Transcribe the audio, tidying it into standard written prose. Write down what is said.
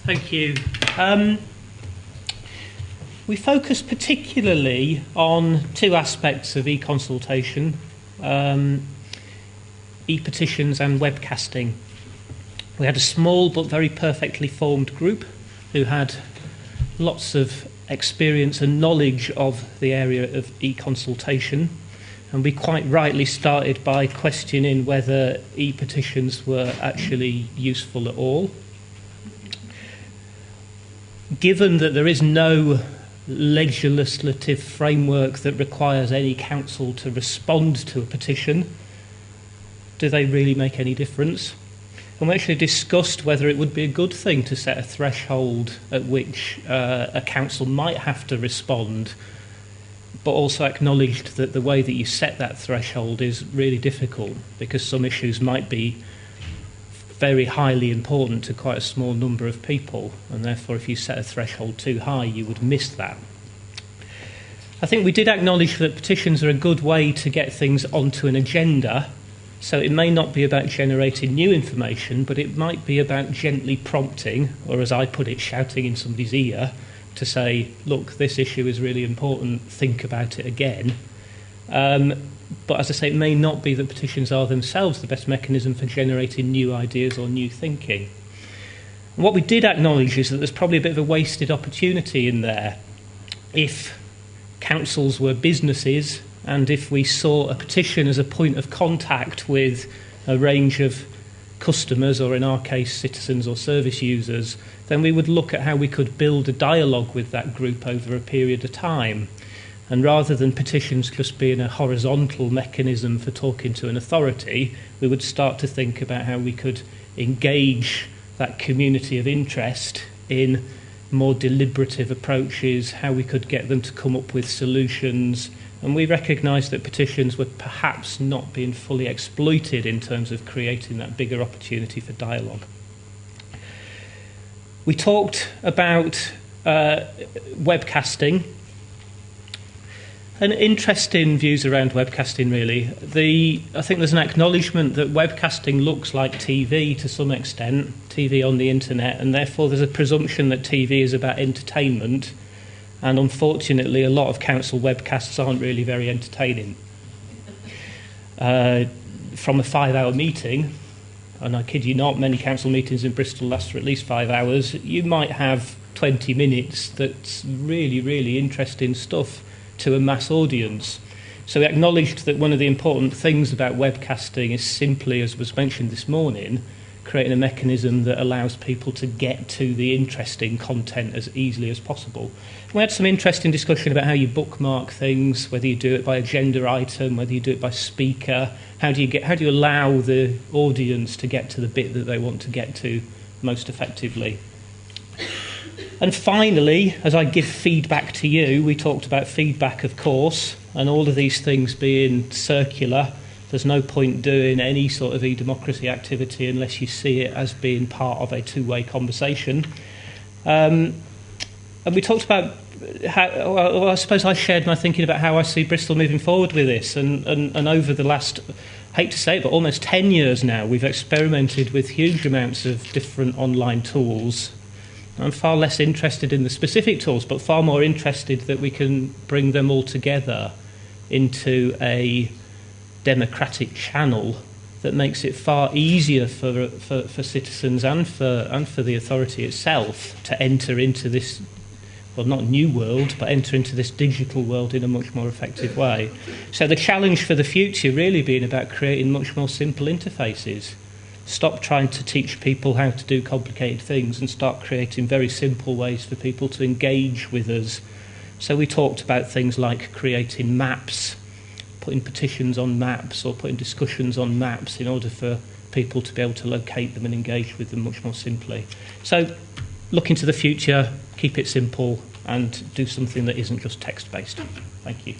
Thank you. We focus particularly on two aspects of e-consultation, e-petitions and webcasting. We had a small but very perfectly formed group who had lots of experience and knowledge of the area of e-consultation, and we quite rightly started by questioning whether e-petitions were actually useful at all. Given that there is no legislative framework that requires any council to respond to a petition, do they really make any difference? And we actually discussed whether it would be a good thing to set a threshold at which a council might have to respond, but also acknowledged that the way that you set that threshold is really difficult because some issues might be very highly important to quite a small number of people, and therefore if you set a threshold too high you would miss that. I think we did acknowledge that petitions are a good way to get things onto an agenda, so it may not be about generating new information, but it might be about gently prompting, or as I put it, shouting in somebody's ear to say, look, this issue is really important, think about it again. But as I say, it may not be that petitions are themselves the best mechanism for generating new ideas or new thinking. And what we did acknowledge is that there's probably a bit of a wasted opportunity in there. If councils were businesses, and if we saw a petition as a point of contact with a range of customers, or in our case citizens or service users, then we would look at how we could build a dialogue with that group over a period of time. And rather than petitions just being a horizontal mechanism for talking to an authority, we would start to think about how we could engage that community of interest in more deliberative approaches, how we could get them to come up with solutions. And we recognised that petitions were perhaps not being fully exploited in terms of creating that bigger opportunity for dialogue. We talked about webcasting. And interesting views around webcasting, really. I think there's an acknowledgement that webcasting looks like TV to some extent, TV on the internet, and therefore there's a presumption that TV is about entertainment. And unfortunately, a lot of council webcasts aren't really very entertaining. From a 5-hour meeting, and I kid you not, many council meetings in Bristol last for at least 5 hours, you might have 20 minutes that's really, really interesting stuff to a mass audience. So we acknowledged that one of the important things about webcasting is simply, as was mentioned this morning, creating a mechanism that allows people to get to the interesting content as easily as possible. We had some interesting discussion about how you bookmark things, whether you do it by agenda item, whether you do it by speaker. How do you allow the audience to get to the bit that they want to get to most effectively? And finally, as I give feedback to you, we talked about feedback, of course, and all of these things being circular. There's no point doing any sort of e-democracy activity unless you see it as being part of a two-way conversation. And we talked about how, well, I suppose I shared my thinking about how I see Bristol moving forward with this. And over the last, I hate to say it, but almost 10 years now, we've experimented with huge amounts of different online tools. I'm far less interested in the specific tools, but far more interested that we can bring them all together into a democratic channel that makes it far easier for citizens and for the authority itself to enter into this, well, not new world, but enter into this digital world in a much more effective way. So the challenge for the future really being about creating much more simple interfaces. Stop trying to teach people how to do complicated things and start creating very simple ways for people to engage with us. So we talked about things like creating maps, putting petitions on maps or putting discussions on maps in order for people to be able to locate them and engage with them much more simply. So look into the future, keep it simple and do something that isn't just text-based. Thank you.